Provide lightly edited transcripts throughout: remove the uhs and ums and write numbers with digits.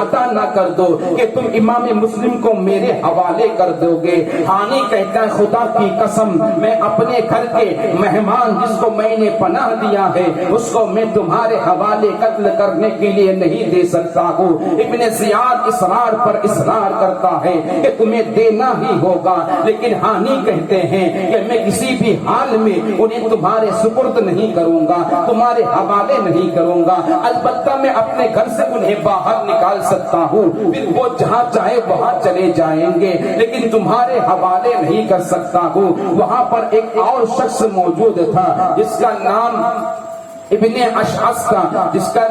وعدہ نہ کر دو کہ تم امام مسلم کو میرے حوالے کر دو گے۔ ہانی کہتا ہے خدا کی قسم میں اپنے گھر کے مہمان جس کو میں نے پناہ دیا ہے اس کو میں تمہارے حوالے قتل کرنے کے لیے نہیں دے سکتا ہوں۔ ابن زیاد اصرار پر اصرار کرتا ہے کہ تمہیں دینا ہی ہوگا، لیکن ہانی کہتے ہیں کہ میں کسی بھی حال میں انہیں تمہارے سپرد نہیں کروں گا، تمہارے حوالے نہیں کروں گا، البتہ میں اپنے گھر سے انہیں باہر نکال سکتا ہوں، پھر وہ جہاں چاہے وہاں چلے جائیں گے، لیکن تمہارے حوالے نہیں کر سکتا ہوں۔ وہاں پر ایک اور شخص موجود تھا جس کا نام ابن اشعث تھا، جس کا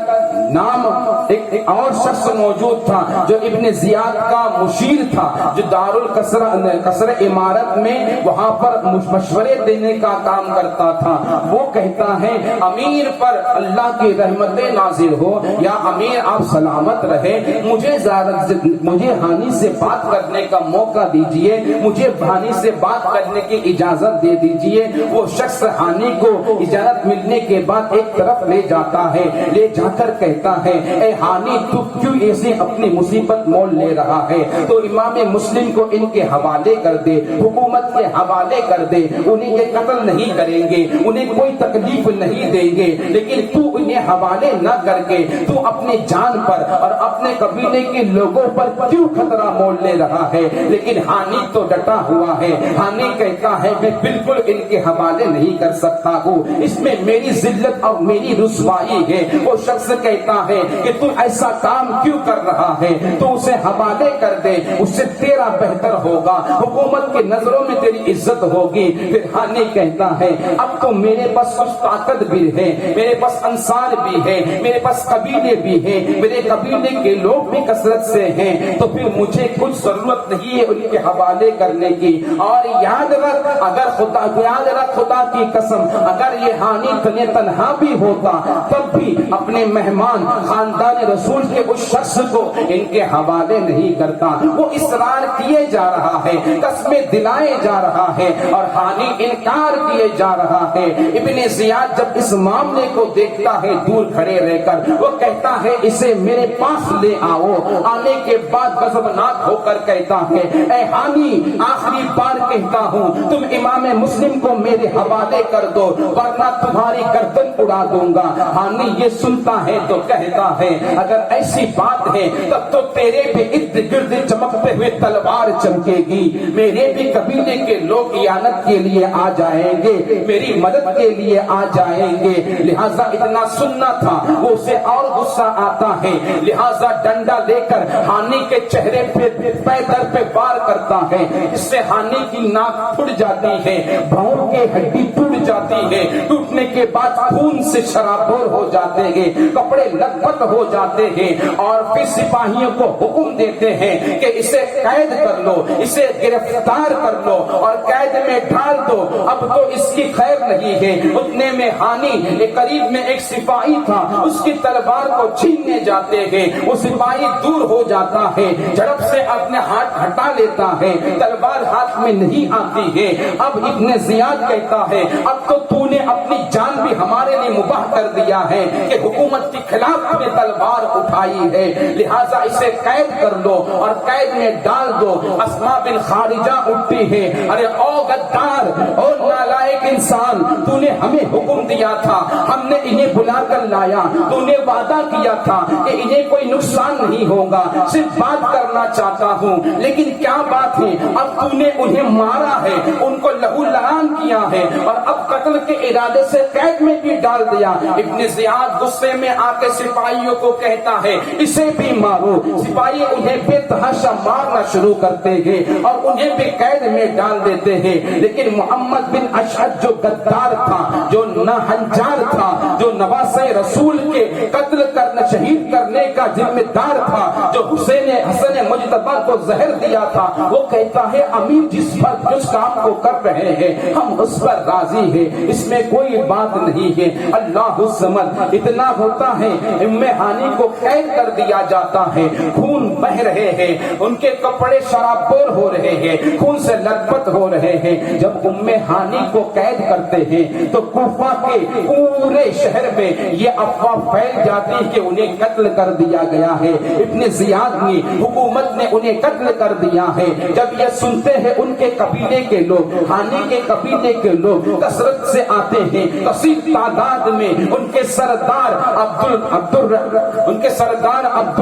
نام ایک اور شخص موجود تھا جو ابن زیاد کا مشیر تھا، جو دارالقصر عمارت میں وہاں پر مشورے دینے کا کام کرتا تھا۔ وہ کہتا ہے امیر پر اللہ کی رحمت نازل ہو، یا امیر آپ سلامت رہے، مجھے ہانی سے بات کرنے کا موقع دیجئے، مجھے ہانی سے بات کرنے کی اجازت دے دیجئے۔ وہ شخص ہانی کو اجازت ملنے کے بعد ایک طرف لے جاتا ہے، لے جا کر کہتا ہے اے ہانی تو کیوں ایسے اپنی مصیبت مول لے رہا ہے، تو امام مسلم کو ان کے حوالے کر دے، حکومت کے حوالے کر دے، انہیں یہ قتل نہیں کریں گے، انہیں کوئی تکلیف نہیں دیں گے، لیکن تو انہیں حوالے نہ کر کے تو اپنی جان پر اور اپنے قبیلے کے لوگوں پر کیوں خطرہ مول لے رہا ہے۔ لیکن ہانی تو ڈٹا ہوا ہے، ہانی کہتا ہے میں بالکل ان کے حوالے نہیں کر سکتا ہوں، اس میں میری ذلت اور میری رسوائی ہے۔ وہ شخص کہتا ہے کہ تو ایسا کام کیوں کر رہا ہے، تو اسے حوالے کر دے، اس سے تیرا بہتر ہوگا، حکومت کی نظروں میں تیری عزت ہوگی۔ پھر ہانی کہتا ہے اب تو میرے پاس کچھ طاقت بھی ہے، میرے پاس انصار بھی ہے، میرے پاس قبیلے بھی ہیں، میرے قبیلے کے لوگ بھی کثرت سے ہیں، تو پھر مجھے کچھ ضرورت نہیں ہے ان کے حوالے کرنے کی۔ اور یاد رکھ خدا کی قسم اگر یہ ہانی تنہا بھی ہوتا تب بھی اپنے مہمان خاندان رسول کے اس شخص کو ان کے حوالے نہیں کرتا۔ وہ اصرار کیے جا رہا ہے، قسمیں دلائے جا رہا ہے، اور ہانی انکار کیے جا رہا ہے۔ ابن زیاد جب اس معاملے کو دیکھتا ہے دور کھڑے رہ کر، وہ کہتا ہے اسے میرے پاس لے آؤ۔ آنے کے بعد غضبناک ہو کر کہتا ہے اے ہانی آخری بار کہتا ہوں تم امام مسلم کو میرے حوالے کر دو ورنہ تمہاری گردن اڑا دوں گا۔ ہانی یہ سنتا ہے تو کہتا ہے اگر ایسی بات ہے تب تو تیرے بھی ارد گرد چمکتے ہوئے تلوار چمکے گی، میرے بھی قبیلے کے لوگ اعانت کے لیے آ جائیں گے، میری مدد کے لیے آ جائیں گے۔ لہذا اتنا سننا تھا، وہ اسے اور غصہ آتا ہے، لہذا ڈنڈا لے کر ہانی کے چہرے پہ پیدر پہ وار کرتا ہے، اس سے ہانی کی ناک پھٹ جاتی ہے، بھاؤں کی ہڈی ٹوٹ جاتی ہے، ٹوٹنے کے بعد خون سے شرابور ہو جاتے ہیں، کپڑے لت پت ہو جاتے ہیں، اور پھر سپاہیوں کو حکم دیتے ہیں کہ اسے قید کر لو، اسے گرفتار کر لو اور قید میں ڈال دو، اب تو اس کی خیر نہیں ہے۔ اتنے میں ہانی قریب میں ایک سپاہی تھا، اس کی تلوار کو چھیننے جاتے ہیں، وہ سپاہی دور ہو جاتا ہے، جھڑپ سے اپنے ہاتھ ہٹا لیتا ہے، تلوار ہاتھ میں نہیں آتی ہے۔ اب ابن زیاد کہتا ہے اب تو نے اپنی جان بھی ہمارے لیے مباح کر دیا ہے کہ حکومت کے خلاف نے تلوار اٹھائی ہے، لہٰذا اسے قید کر لو اور قید میں ڈال دو۔ اسماء بن خارجہ اٹھتی ہے، ارے او غدار، او نالائق انسان، تو نے ہمیں حکم دیا تھا، ہم نے انہیں بلا کر لایا، تو نے وعدہ کیا تھا کہ انہیں کوئی نقصان نہیں ہوگا، صرف بات کرنا چاہتا ہوں، لیکن کیا بات ہے، اب تو نے انہیں مارا ہے، ان کو لہو لہان کیا ہے، اور اب قتل کے ارادے سے قید میں بھی ڈال دیا۔ ابن زیاد غصے میں آ کے سپاہیوں کو کہتا ہے اسے بھی مارو۔ سپاہی انہیں بے تحاشا مارنا شروع کرتے ہیں اور انہیں بھی قید میں ڈال دیتے ہیں، لیکن محمد بن اشعث جو غدار تھا، جو ناہنجار تھا، جو نواسے رسول کے قتل کرنا شہید کرنے کا ذمہ دار تھا، جو حسن مجتبی کو زہر دیا تھا، وہ کہتا ہے امیر جس پر جس کام کو کر رہے ہیں ہم اس پر راضی ہے، اس میں کوئی بات نہیں ہے۔ اللہ الصمد اتنا ہوتا ہے، ام ہانی کو قید کر دیا جاتا ہے، خون بہ رہے ہیں، ان کے کپڑے شرابور ہو رہے ہیں، خون سے لت پت ہو رہے ہیں۔ جب ام ہانی کو قید کرتے ہیں تو کوفہ کے پورے شہر میں یہ افواہ پھیل جاتی کہ انہیں قتل کر دیا گیا ہے، ابن زیاد نے، حکومت نے انہیں قتل کر دیا ہے۔ جب یہ سنتے ہیں ان کے قبیلے کے لوگ، ہانی کے قبیلے کے لوگ کثرت سے آتے ہیں، کثیر تعداد میں ان کے سردار عبد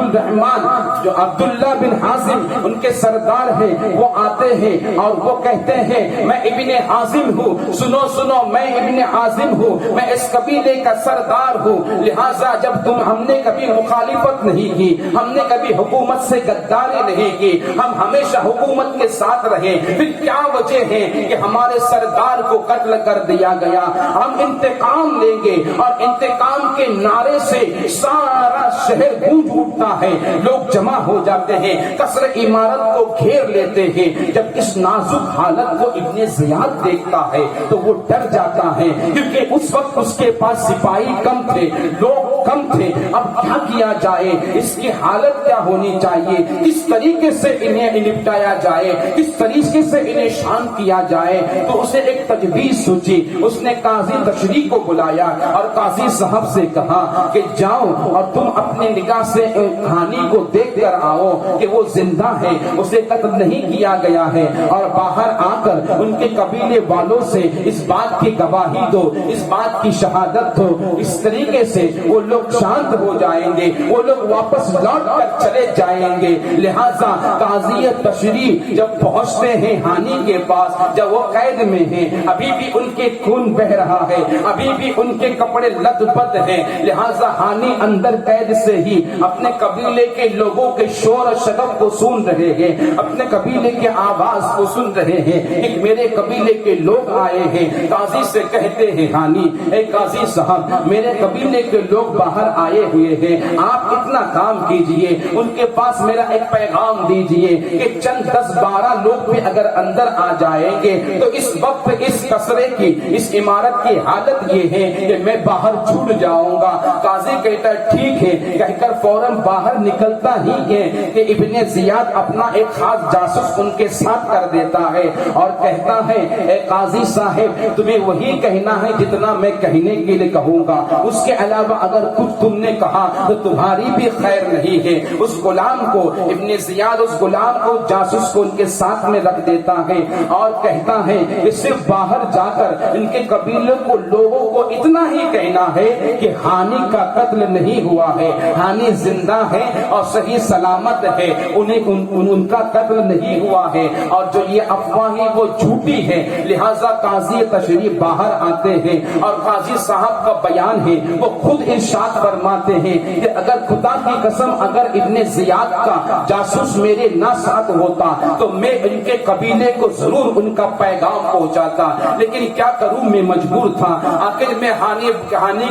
الرحمن جو عبداللہ بن حازم ان کے سردار ہیں، وہ آتے ہیں اور وہ کہتے ہیں میں ابن حازم ہوں، سنو سنو میں ابن حازم ہوں، میں اس قبیلے کا سردار ہوں، لہٰذا جب ہم نے کبھی مخالفت نہیں کی، ہم نے کبھی حکومت سے غداری نہیں کی، ہم ہمیشہ حکومت کے ساتھ رہے، پھر کیا وجہ ہے کہ ہمارے سردار کو قتل کر دیا گیا؟ ہم انتقام لیں گے۔ اور انتقام کے نعرے سے سارا شہر گونج اٹھتا ہے، لوگ جمع ہو جاتے ہیں، قصر عمارت کو گھیر لیتے ہیں۔ جب اس نازک حالت کو ابن زیاد دیکھتا ہے تو وہ ڈر جاتا ہے، کیونکہ اس وقت اس کے پاس سپاہی کم تھے، لوگ کم تھے۔ اب کیا کیا جائے؟ اس کی حالت کیا ہونی چاہیے؟ کس طریقے سے انہیں نپٹایا جائے؟ کس طریقے سے انہیں شانت کیا جائے؟ تو اسے ایک تجویز سوچی۔ اس نے قاضی تشریح کو بلایا اور قاضی صاحب سے کہا کہ جاؤ اور تم اپنے نگاہ سے ہانی کو دیکھ کر آؤ کہ وہ زندہ ہے، اسے قتل نہیں کیا گیا ہے، اور باہر آ کر ان کے قبیلے والوں سے اس بات کی گواہی دو، اس بات کی شہادت دو۔ اس طریقے سے وہ لوگ شانت ہو جائیں گے، وہ لوگ واپس لوٹ کر چلے جائیں گے۔ لہٰذا قاضی تشریح جب پہنچتے ہیں ہانی کے پاس، جب وہ قید میں ہیں، ابھی بھی ان کے خون بہ رہا ہے، ابھی بھی ان کے کپڑے لت پت ہیں، لہٰذا ہانی اندر قید سے ہی اپنے قبیلے کے لوگوں کے شور و شغب کو سن رہے ہیں، اپنے قبیلے کے آواز کو سن رہے ہیں۔ ایک میرے قبیلے کے لوگ آئے ہیں، قاضی سے کہتے ہیں ہانی، اے قاضی صاحب میرے قبیلے کے لوگ باہر آئے ہوئے ہیں، آپ اتنا کام کیجئے، ان کے پاس میرا ایک پیغام دیجئے کہ چند 10-12 لوگ بھی اگر اندر آ جائیں گے تو اس وقت اس قصرے کی، اس عمارت کی حالت یہ ہے کہ میں باہر چھوٹ جاؤں گا۔ قاضی کہتا ہے ٹھیک ہے کہہ کر فوراً باہر نکلتا ہی ہے کہ ابن زیاد اپنا ایک خاص جاسوس ان کے ساتھ کر دیتا ہے اور کہتا ہے اے قاضی صاحب تمہیں وہی کہنا ہے جتنا میں کہنے کے لیے کہوں گا، اس کے علاوہ اگر کچھ تم نے کہا تو تمہاری بھی خیر نہیں ہے۔ اس غلام کو ابن زیاد اس غلام کو جاسوس کو ان کے ساتھ میں رکھ دیتا ہے اور کہتا ہے کہ صرف باہر جا کر ان کے قبیلے کو لوگوں کو اتنا ہی کہنا ہے کہ ہانی کا قتل نہیں ہوا ہے، ہانی زندہ ہے اور صحیح سلامت ہے، ان کا قتل نہیں ہوا ہے، اور جو یہ افواہیں وہ جھوٹی ہے۔ لہٰذا قاضی تشریح باہر آتے ہیں اور قاضی صاحب کا بیان ہے، وہ خود ارشاد فرماتے ہیں کہ اگر خدا کی قسم اگر ابن زیاد کا جاسوس میرے نہ ساتھ ہوتا تو میں ان کے قبیلے کو ضرور ان کا پیغام پہنچاتا، لیکن کیا کروں میں مجبور تھا۔ آخر میں ہانی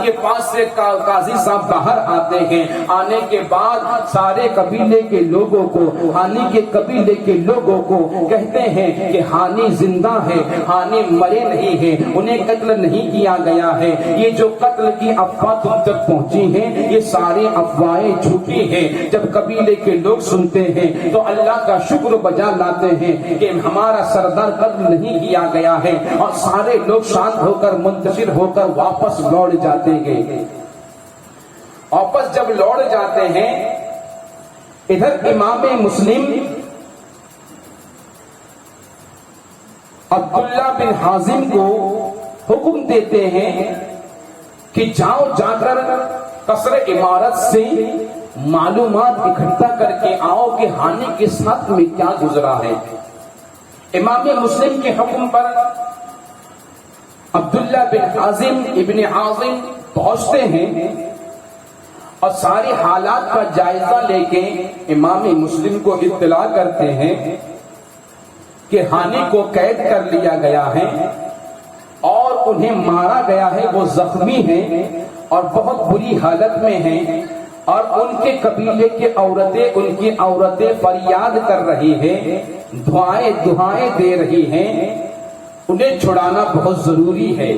کے پاس سے قاضی صاحب باہر آتے ہیں، آنے کے بعد سارے قبیلے کے لوگوں کو، ہانی کے قبیلے کے لوگوں کو کہتے ہیں کہ ہانی زندہ ہے، ہانی مرے نہیں ہے، انہیں قتل نہیں کیا گیا ہے، یہ جو قتل کی افواہ تم تک پہنچی ہیں یہ ساری افواہیں جھوٹی ہیں۔ جب قبیلے کے لوگ سنتے ہیں تو اللہ کا شکر بجا لاتے ہیں کہ ہمارا سردار قتل نہیں کیا گیا ہے، اور سارے لوگ شانت ہو کر منتشر ہو کر واپس لوٹ جاتے ہیں۔ واپس جب لوٹ جاتے ہیں ادھر امام مسلم عبداللہ بن حازم کو حکم دیتے ہیں کہ جاؤ جا کر قصر عمارت سے معلومات اکٹھا کر کے آؤ کہ ہانی کے ساتھ میں کیا گزرا ہے۔ امام مسلم کے حکم پر عبداللہ بن حازم ابن حازم پہنچتے ہیں اور ساری حالات کا جائزہ لے کے امام مسلم کو اطلاع کرتے ہیں کہ ہانی کو قید کر لیا گیا ہے اور انہیں مارا گیا ہے، وہ زخمی ہیں اور بہت بری حالت میں ہیں، اور ان کے قبیلے کے ان کی عورتیں فریاد کر رہی ہیں، دعائیں دے رہی ہیں، انہیں چھڑانا بہت ضروری ہے۔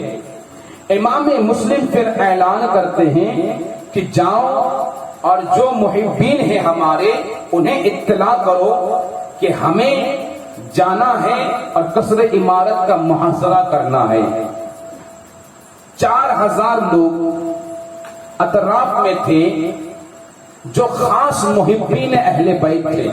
امام مسلم پھر اعلان کرتے ہیں کہ جاؤ اور جو محبین ہیں ہمارے انہیں اطلاع کرو کہ ہمیں جانا ہے اور قصر عمارت کا محاصرہ کرنا ہے۔ 4000 لوگ اطراف میں تھے جو خاص محبین اہل بیت تھے،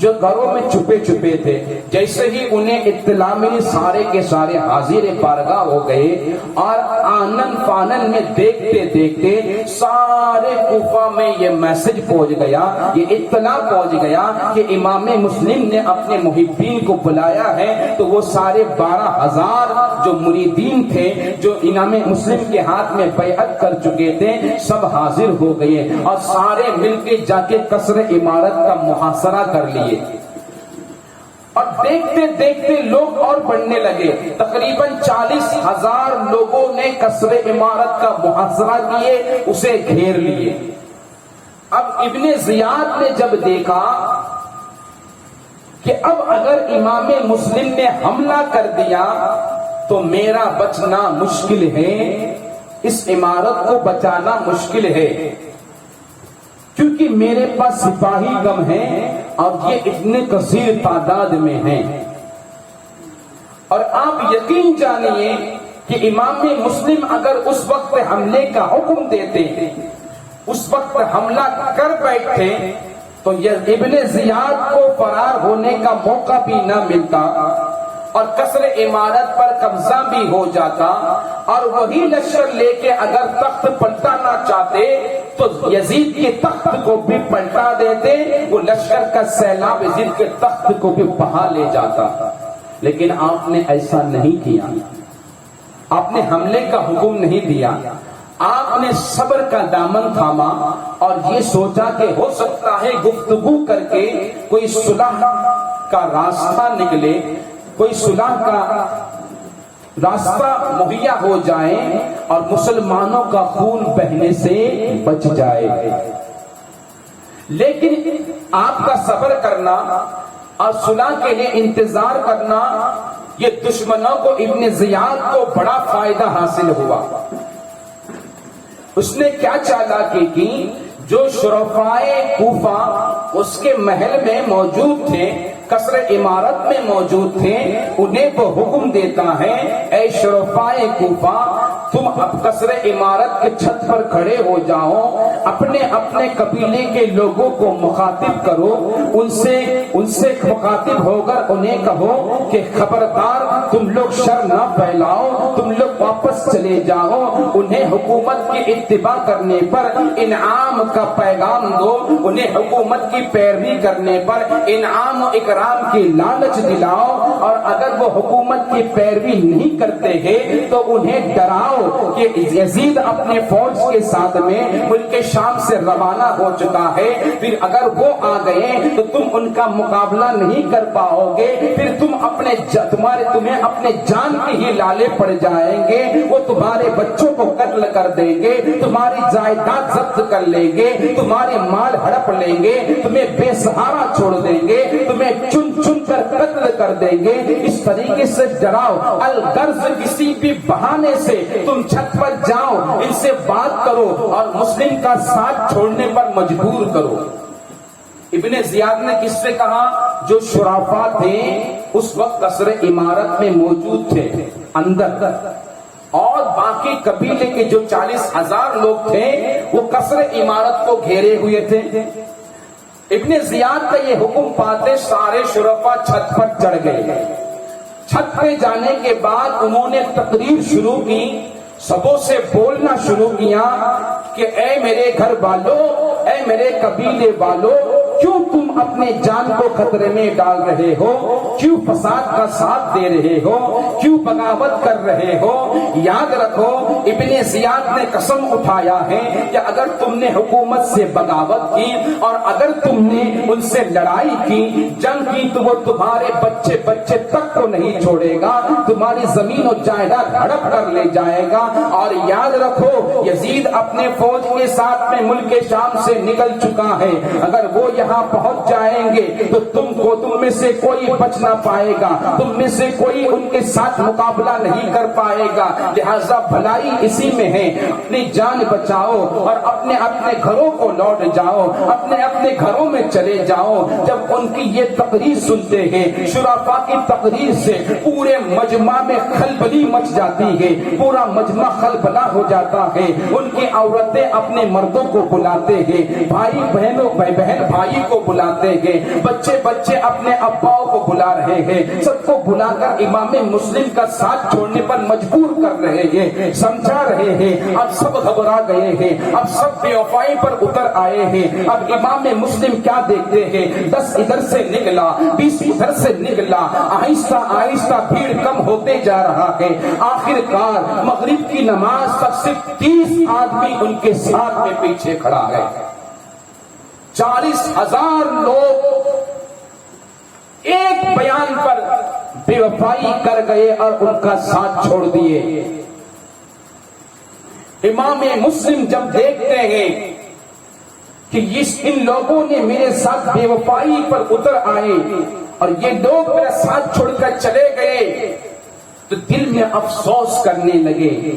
جو گھروں میں چھپے چھپے تھے۔ جیسے ہی انہیں اطلاع ملی سارے کے سارے حاضر بارگاہ ہو گئے اور آنن فانن میں دیکھتے دیکھتے سارے کوفہ میں یہ میسج پہنچ گیا، یہ اطلاع پہنچ گیا کہ امام مسلم نے اپنے محبین کو بلایا ہے۔ تو وہ سارے 12000 جو مریدین تھے جو امام مسلم کے ہاتھ میں بیعت کر چکے تھے سب حاضر ہو گئے اور سارے مل کے جا کے قصر عمارت کا محاصرہ کر لیے۔ اور دیکھتے دیکھتے لوگ اور بڑھنے لگے، تقریباً 40,000 لوگوں نے قصر عمارت کا محاصرہ کیے، اسے گھیر لیے۔ اب ابن زیاد نے جب دیکھا کہ اب اگر امام مسلم نے حملہ کر دیا تو میرا بچنا مشکل ہے، اس عمارت کو بچانا مشکل ہے، کیونکہ میرے پاس سپاہی کم ہیں اور یہ اتنے کثیر تعداد میں ہیں۔ اور آپ یقین جانیے کہ امام مسلم اگر اس وقت حملے کا حکم دیتے، اس وقت حملہ کر بیٹھتے تو یہ ابن زیاد کو فرار ہونے کا موقع بھی نہ ملتا اور قصر عمارت پر قبضہ بھی ہو جاتا، اور وہی لشکر لے کے اگر تخت پلٹانا چاہتے تو یزید کے تخت کو بھی پلٹا دیتے، وہ لشکر کا سیلاب یزید کے تخت کو بھی بہا لے جاتا۔ لیکن آپ نے ایسا نہیں کیا، آپ نے حملے کا حکم نہیں دیا، آپ نے صبر کا دامن تھاما اور یہ سوچا کہ ہو سکتا ہے گفتگو کر کے کوئی صلح کا راستہ نکلے، کوئی صلح کا راستہ مہیا ہو جائے اور مسلمانوں کا خون بہنے سے بچ جائے۔ لیکن آپ کا صبر کرنا اور صلح کے لیے انتظار کرنا، یہ دشمنوں کو ابن زیاد کو بڑا فائدہ حاصل ہوا۔ اس نے کیا چالاکی کی، جو شرفائے کوفہ اس کے محل میں موجود تھے، قصر عمارت میں موجود تھے، انہیں وہ حکم دیتا ہے اے شرفائے کوفہ تم اب قصر عمارت کے چھت پر کھڑے ہو جاؤ، اپنے اپنے قبیلے کے لوگوں کو مخاطب کرو، ان سے مخاطب ہو کر انہیں کہو کہ خبردار تم لوگ شر نہ پھیلاؤ، تم لوگ واپس چلے جاؤ، انہیں حکومت کی اتباع کرنے پر انعام کا پیغام دو، انہیں حکومت کی پیروی کرنے پر انعام و اکرام کی لالچ دلاؤ، اور اگر وہ حکومت کی پیروی نہیں کرتے ہیں تو انہیں ڈراؤ کہ یزید اپنے فوج کے ساتھ میں ملک شام سے روانہ ہو چکا ہے، پھر اگر وہ آ گئے تو تم ان کا مقابلہ نہیں کر پاؤ گے، پھر تمہیں اپنے جان کی ہی لالے پڑ جائیں گے، وہ تمہارے بچوں کو قتل کر دیں گے، تمہاری جائیداد ضبط کر لیں گے، تمہارے مال ہڑپ لیں گے، تمہیں بے سہارا چھوڑ دیں گے، تمہیں چن چن کر قتل کر دیں گے۔ اس طریقے سے ڈراؤ، الغرض کسی بھی بہانے سے تم چھت پر جاؤ، ان سے بات کرو اور مسلم کا ساتھ چھوڑنے پر مجبور کرو۔ ابن زیاد نے کس سے کہا؟ جو شرافا تھے اس وقت قصر عمارت میں موجود تھے اندر، اور باقی قبیلے کے جو 40,000 لوگ تھے وہ قصر عمارت کو گھیرے ہوئے تھے۔ ابن زیاد کا یہ حکم پاتے سارے شرفا چھت پر چڑھ گئے۔ چھت پہ جانے کے بعد انہوں نے تقریر شروع کی، سبوں سے بولنا شروع کیا کہ اے میرے گھر والوں، اے میرے قبیلے والوں، کیوں تم اپنے جان کو خطرے میں ڈال رہے ہو؟ کیوں فساد کا ساتھ دے رہے ہو؟ کیوں بغاوت کر رہے ہو؟ یاد رکھو ابن زیاد نے قسم اٹھایا ہے کہ اگر تم نے حکومت سے بغاوت کی اور اگر تم نے ان سے لڑائی کی، جنگ کی، تو وہ تمہارے بچے تک کو نہیں چھوڑے گا، تمہاری زمین و جائیداد ہڑپ کر لے جائے گا۔ اور یاد رکھو یزید اپنے فوج کے ساتھ میں ملک شام سے نکل چکا ہے، اگر وہ یہاں وہاں پہنچ جائیں گے تو تم میں سے کوئی بچ نہ پائے گا، تم میں سے کوئی ان کے ساتھ مقابلہ نہیں کر پائے گا۔ لہذا بھلائی اسی میں ہے، اپنی جان بچاؤ اور اپنے اپنے گھروں کو لوٹ جاؤ، اپنے اپنے گھروں میں چلے جاؤ۔ جب ان کی یہ تقریر سنتے ہیں، شرفاء کی تقریر سے پورے مجمع میں کھلبلی مچ جاتی ہے، پورا مجمع کھلبلا ہو جاتا ہے۔ ان کی عورتیں اپنے مردوں کو بلاتے ہیں، بھائی بہنوں بہن بھائی کو بلاتے ہیں، بچے بچے اپنے اباؤں کو بلا رہے ہیں، سب کو بلا کر امام مسلم کا ساتھ چھوڑنے پر مجبور کر رہے ہیں، سمجھا رہے ہیں۔ اب سب گھبرا گئے ہیں، اب سب بے وفائی پر اتر آئے ہیں۔ اب امام مسلم کیا دیکھتے ہیں، 10 ادھر سے نکلا، 20 ادھر سے نکلا، آہستہ آہستہ بھیڑ کم ہوتے جا رہا ہے۔ آخر کار مغرب کی نماز تک صرف 30 آدمی ان کے ساتھ میں پیچھے کھڑا ہے۔ 40,000 لوگ ایک بیان پر بے وفائی کر گئے اور ان کا ساتھ چھوڑ دیے۔ امام مسلم جب دیکھتے ہیں کہ ان لوگوں نے میرے ساتھ بے وفائی پر اتر آئے اور یہ لوگ میرا ساتھ چھوڑ کر چلے گئے تو دل میں افسوس کرنے لگے۔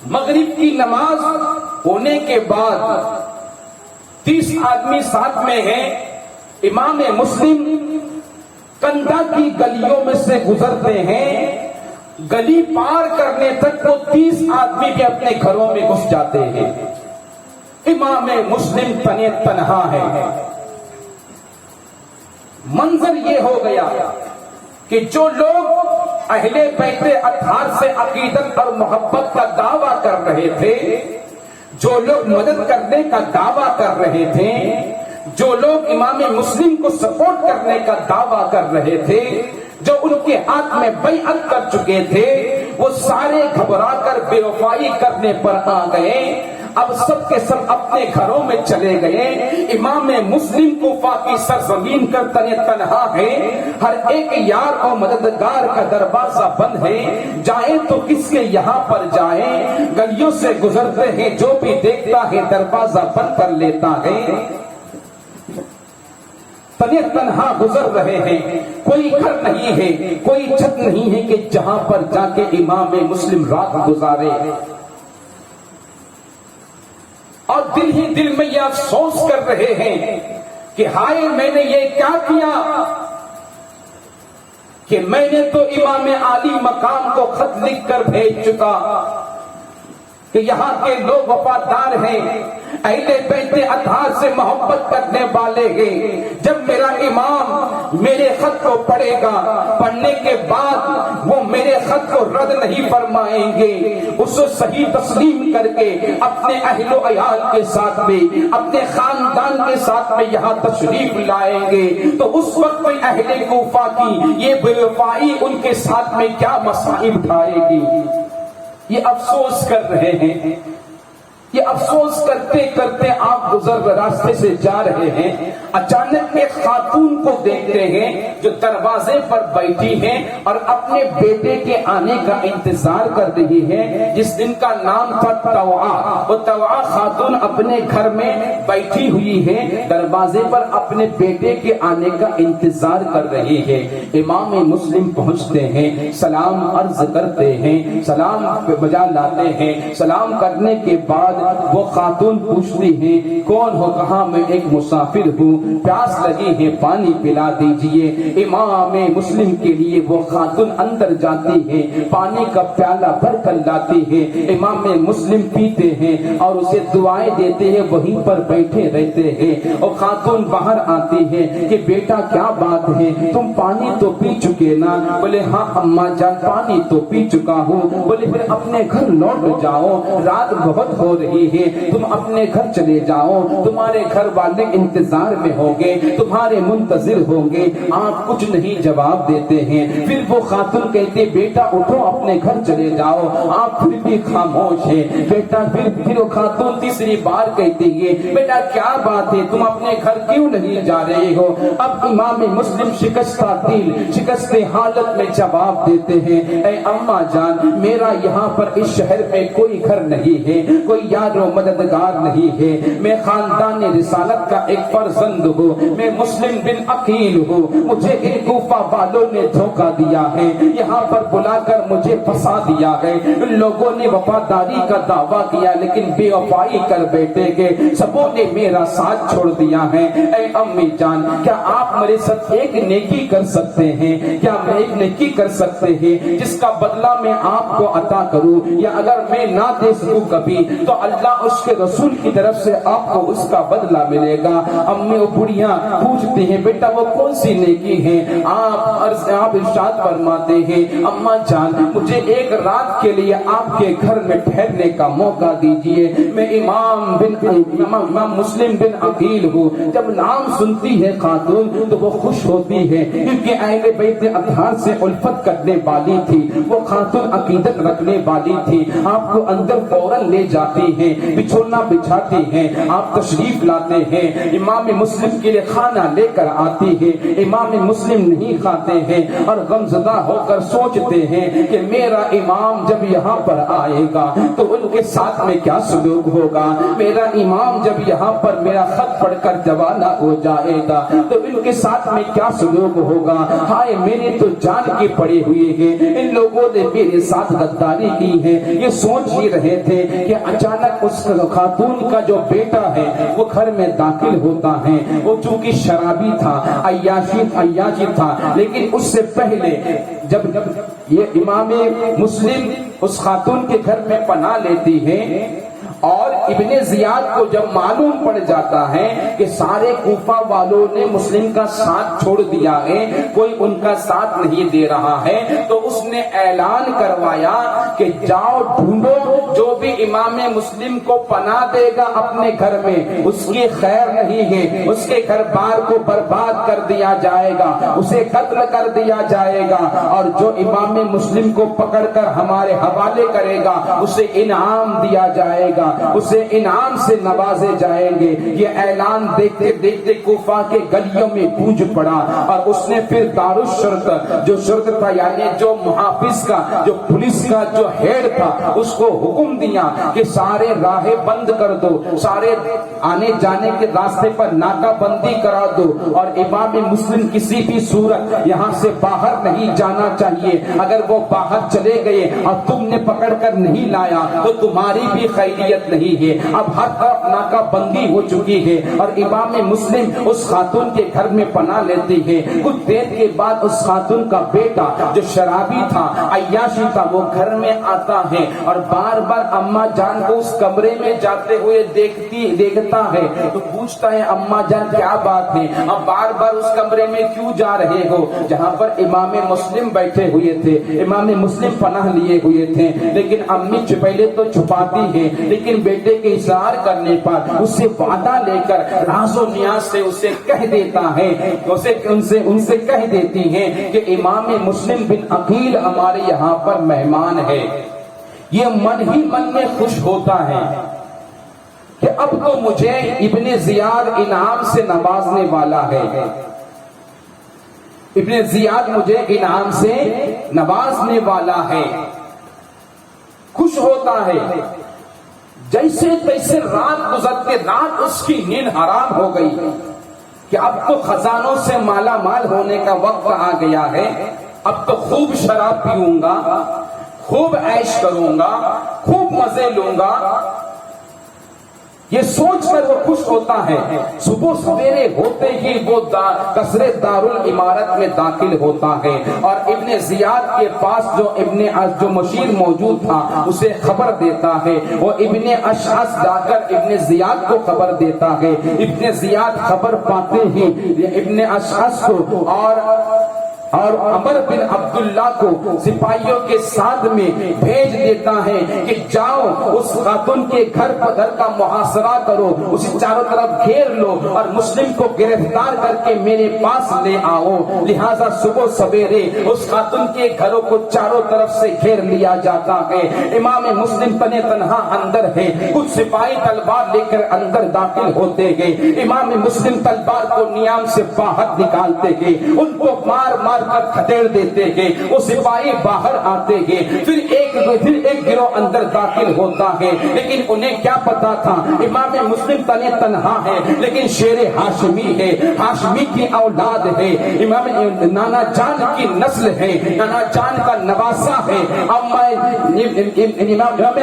مغرب کی نماز ہونے کے بعد 30 آدمی ساتھ میں ہیں، امام مسلم کنڈا کی گلیوں میں سے گزرتے ہیں، گلی پار کرنے تک وہ 30 آدمی بھی اپنے گھروں میں گھس جاتے ہیں۔ امام مسلم تنہا ہے۔ منظر یہ ہو گیا کہ جو لوگ اہل بیت اطہار سے عقیدت اور محبت کا دعویٰ کر رہے تھے، جو لوگ مدد کرنے کا دعویٰ کر رہے تھے، جو لوگ امام مسلم کو سپورٹ کرنے کا دعویٰ کر رہے تھے، جو ان کے ہاتھ میں بیعت کر چکے تھے، وہ سارے گھبرا کر بے وفائی کرنے پر آ گئے۔ اب سب کے سب اپنے گھروں میں چلے گئے۔ امام مسلم کوفہ کی سرزمین کر تنہا ہے، ہر ایک یار اور مددگار کا دروازہ بند ہے، جائیں تو کس کے یہاں پر جائیں، گلیوں سے گزرتے ہیں، جو بھی دیکھتا ہے دروازہ بند کر لیتا ہے۔ تنہا گزر رہے ہیں، کوئی گھر نہیں ہے، کوئی چھت نہیں ہے کہ جہاں پر جا کے امام مسلم رات گزارے۔ اور دل ہی دل میں یہ افسوس کر رہے ہیں کہ ہائے میں نے یہ کیا کیا کہ میں نے تو امام عالی مقام کو خط لکھ کر بھیج چکا کہ یہاں کے لوگ وفادار ہیں، اہل بیت اطہار سے محبت کرنے والے ہیں۔ جب میرا امام میرے خط کو پڑھے گا، پڑھنے کے بعد وہ میرے خط کو رد نہیں فرمائیں گے، اس کو صحیح تسلیم کر کے اپنے اہل و عیال کے ساتھ میں، اپنے خاندان کے ساتھ میں یہاں تشریف لائیں گے، تو اس وقت میں اہل کوفہ کی یہ بے وفائی ان کے ساتھ میں کیا مصائب اٹھائے گی۔ یہ افسوس کر رہے ہیں، یہ افسوس کرتے کرتے آپ گزر راستے سے جا رہے ہیں، اچانک ایک خاتون کو دیکھتے ہیں جو دروازے پر بیٹھی ہے اور اپنے بیٹے کے آنے کا انتظار کر رہی ہے، جس دن کا نام تھا توعا۔ وہ توعا خاتون اپنے گھر میں بیٹھی ہوئی ہے، دروازے پر اپنے بیٹے کے آنے کا انتظار کر رہی ہے۔ امام مسلم پہنچتے ہیں، سلام عرض کرتے ہیں، سلام بجا لاتے ہیں۔ سلام کرنے کے بعد وہ خاتون پوچھتی ہے کون ہو؟ کہاں میں ایک مسافر ہوں، پیاس لگی ہے، پانی پلا دیجئے۔ امام مسلم کے لیے وہ خاتون اندر جاتی ہے، پانی کا پیالہ بھر کر لاتی ہے، امام مسلم پیتے ہیں اور اسے دعائیں دیتے ہیں، وہیں پر بیٹھے رہتے ہیں۔ اور خاتون باہر آتی ہے کہ بیٹا کیا بات ہے، تم پانی تو پی چکے نا؟ بولے ہاں اماں جان پانی تو پی چکا ہوں۔ بولے پھر اپنے گھر لوٹ جاؤ، رات بہت ہو رہی ہے، تم اپنے گھر چلے جاؤ، تمہارے گھر والے انتظار میں ہوں گے، تمہارے منتظر ہوں گے۔ آپ کچھ نہیں جواب دیتے ہیں۔ پھر وہ خاتون کہتے بیٹا اٹھو اپنے گھر چلے جاؤ، آپ پھر بھی خاموش ہیں۔ بیٹا پھر وہ خاتون تیسری بار کہتی ہے بیٹا کیا بات ہے، تم اپنے گھر کیوں نہیں جا رہے ہو؟ اب امام مسلم شکستہ دل شکست حالت میں جواب دیتے ہیں، اے اماں جان، میرا یہاں پر اس شہر میں کوئی گھر نہیں ہے، کوئی یار و مددگار نہیں ہے، میں خاندان رسالت کا ایک فرزند ہوں، میں مسلم بن عقیل ہوں، مجھے ان کوفہ والوں نے دھوکہ دیا ہے، یہاں پر بلا کر مجھے پھنسا دیا ہے، ان لوگوں نے وفاداری کا دعویٰ کیا لیکن بے وفائی کر بیٹھے کہ سبوں نے میرا ساتھ چھوڑ دیا ہے۔ اے امی جان، کیا آپ میرے ساتھ ایک نیکی کر سکتے ہیں؟ کیا میں ایک نیکی کر سکتے ہیں جس کا بدلہ میں آپ کو عطا کروں، یا اگر میں نہ دے سکوں کبھی تو اللہ اس کے رسول کی طرف سے آپ کو اس کا بدلہ ملے گا۔ امی وہ بڑھیاں پوچھتے ہیں، بیٹا وہ کون سی نیکی ہے؟ آپ ارشاد فرماتے ہیں، اماں جان مجھے ایک رات کے لیے آپ کے گھر میں ٹھہرنے کا موقع دیجئے، میں امام مسلم بن عقیل ہوں۔ جب نام سنتی ہے خاتون تو وہ خوش ہوتی ہے، کیونکہ اہل بیت اطہار سے الفت کرنے والی تھی، وہ خاتون عقیدت رکھنے والی تھی۔ آپ کو اندر فوراً لے جاتی ہیں، بچھونا بچھاتی ہیں، آپ تشریف لاتے ہیں، امام مسلم کے لیے کھانا لے کر آتی ہے، امام مسلم نہیں کھاتے ہیں اور غمزدہ ہو کر سوچتے ہیں کہ میرا امام جب یہاں پر آئے گا تو ان کے ساتھ میں کیا سلوک ہوگا، میرا امام جب یہاں پر میرا خط پڑھ کر جوانہ ہو جائے گا تو ان کے ساتھ میں کیا سلوک ہوگا، ہائے میری تو جان کی پڑی ہوئی ہے، ان لوگوں نے میرے ساتھ غداری کی ہے۔ یہ سوچ ہی رہے تھے کہ اچانک اس خاتون کا جو بیٹا ہے وہ گھر میں داخل ہوتا ہے، وہ چونکہ شرابی تھا، عیاشی تھا، لیکن اس سے پہلے جب یہ امام مسلم اس خاتون کے گھر میں پناہ لیتی ہے اور ابن زیاد کو جب معلوم پڑ جاتا ہے کہ سارے کوفہ والوں نے مسلم کا ساتھ چھوڑ دیا ہے، کوئی ان کا ساتھ نہیں دے رہا ہے، تو اس نے اعلان کروایا کہ جاؤ ڈھونڈو جو بھی امام مسلم کو پناہ دے گا اپنے گھر میں، اس کی خیر نہیں ہے، اس کے گھر بار کو برباد کر دیا جائے گا، اسے قتل کر دیا جائے گا، اور جو امام مسلم کو پکڑ کر ہمارے حوالے کرے گا اسے انعام دیا جائے گا، اسے انعام سے نوازے جائیں گے۔ یہ اعلان دیکھتے دیکھتے کوفہ کے گلیوں میں گونج پڑا، اور اس نے پھر دارالشرط جو شرط تھا، یعنی جو محافظ کا، جو پولیس کا جو ہیڈ تھا، اس کو حکم دیا کہ سارے راہیں بند کر دو، سارے آنے جانے کے راستے پر ناکہ بندی کرا دو، اور امام مسلم کسی بھی صورت یہاں سے باہر نہیں جانا چاہیے، اگر وہ باہر چلے گئے اور تم نے پکڑ کر نہیں لایا تو تمہاری بھی خیریت نہیں ہے۔ اب ہر طرف ناکہ بندی ہو چکی ہے، اور امام مسلم اس خاتون کے گھر میں پناہ لیتی ہے۔ کچھ دیر کے بعد اس خاتون کا بیٹا جو شرابی تھا، عیاشی تھا، وہ گھر میں آتا ہے اور بار بار اماں جان کو اس کمرے میں جاتے ہوئے دیکھتا ہے، تو پوچھتا ہے اماں جان کیا بات ہے، اب بار بار اس کمرے میں کیوں جا رہے ہو جہاں پر امام مسلم بیٹھے ہوئے تھے، امام مسلم پناہ لیے ہوئے تھے، لیکن امی پہلے تو چھپاتی ہے، لیکن بیٹے کے اصرار کرنے پر اسے وعدہ لے کر راز و نیاز سے اسے کہہ دیتا ہے، ان سے کہہ دیتی ہے کہ امام مسلم بن عقیل ہمارے یہاں پر مہمان ہے۔ یہ من ہی من میں خوش ہوتا ہے کہ اب تو مجھے ابن زیاد انعام سے نوازنے والا ہے، ابن زیاد مجھے انعام سے نوازنے والا ہے۔ خوش ہوتا ہے، جیسے تیسے رات گزرتے رات اس کی نیند حرام ہو گئی کہ اب تو خزانوں سے مالا مال ہونے کا وقت آ گیا ہے، اب تو خوب شراب پیوں گا، خوب عیش کروں گا، خوب مزے لوں گا، یہ سوچ کر وہ خوش ہوتا ہے۔ صبح سویرے ہوتے ہی وہ قصر دارالعمارت میں داخل ہوتا ہے، اور ابن زیاد کے پاس جو مشیر موجود تھا اسے خبر دیتا ہے، وہ ابن اشعث جا کر ابن زیاد کو خبر دیتا ہے۔ ابن زیاد خبر پاتے ہی ابن اشعث کو اور اور عمر بن عبداللہ کو سپاہیوں کے ساتھ میں بھیج دیتا ہے کہ جاؤ اس خاتون کے گھر کا محاصرہ کرو، اسے چاروں طرف گھیر لو اور مسلم کو گرفتار کر کے میرے پاس لے آؤ۔ لہذا صبح سویرے اس خاتون کے گھروں کو چاروں طرف سے گھیر لیا جاتا ہے۔ امام مسلم تنے تنہا اندر ہے، کچھ سپاہی تلوار لے کر اندر داخل ہوتے گئے، امام مسلم تلوار کو نیام سے باہر نکالتے گئے، ان کو مار مار کر کھدیڑ دیتے گئے، وہ سپاہی باہر آتے گئے، پھر ایک گروہ اندر داخل ہوتا ہے، لیکن انہیں کیا پتا تھا امام مسلم تنے تنہا ہے لیکن شیر ہاشمی ہے، ہاشمی کی اولاد ہے، امام نانا جان کی نسل ہے، نانا جان کا نواسا ہے، امام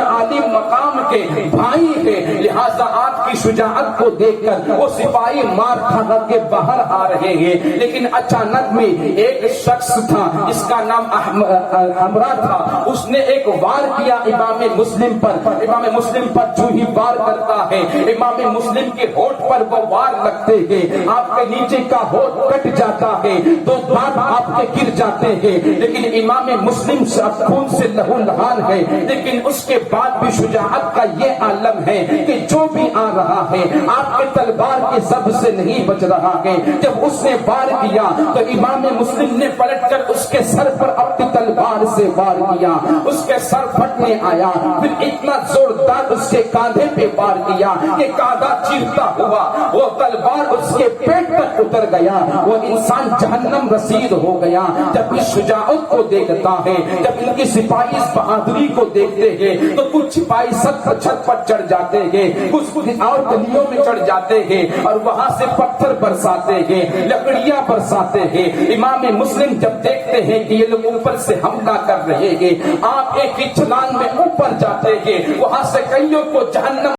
عالی مقام کے بھائی ہے۔ لہذا آپ کی شجاعت کو دیکھ کر وہ سپاہی مار کھا کے باہر آ رہے ہیں، لیکن اچانک میں ایک شخص تھا جس کا نام ہمرا تھا، اس نے ایک وار کیا امام مسلم پر۔ امام مسلم پر جو ہی وار کرتا ہے امام مسلم کے ہونٹ پر وہ وار لگتے ہیں، آپ کے نیچے کا ہونٹ کٹ جاتا ہے، دو دانت آپ کے گر جاتے ہیں، لیکن امام مسلم خون سے لہو لہان ہے، لیکن اس کے بعد بھی شجاعت کا یہ عالم ہے کہ جو بھی آ رہا ہے آپ کے تلوار کے ضرب سے نہیں بچ رہا ہے۔ جب اس نے وار کیا تو امام مسلم نے پلٹ کر اس کے سر پر اپنی تلوار سے وار کیا، اس کے سر پھٹنے آیا، پھر اتنا زوردار اس کے کاندھے پہ وار کیا کہ کاندھا چیرتا ہوا وہ تلوار اس کے پیٹ تک اتر گیا، وہ انسان جہنم رسید ہو گیا۔ جب اس شجاعت کو دیکھتا ہے، جب ان کی سپاہی اس بہادری کو دیکھتے ہیں تو کچھ سپاہی چھت پر چڑھ جاتے ہیں، کچھ اور گلیوں میں چڑھ جاتے ہیں اور وہاں سے پتھر برساتے ہیں، لکڑیاں برساتے ہیں۔ امام مسلم جب دیکھتے ہیں کہ یہ لوگ اوپر سے حملہ کر رہے ہیں، آپ ایک ہی چھلانگ میں اوپر جاتے ہیں، وہاں سے کئیوں کو جہنم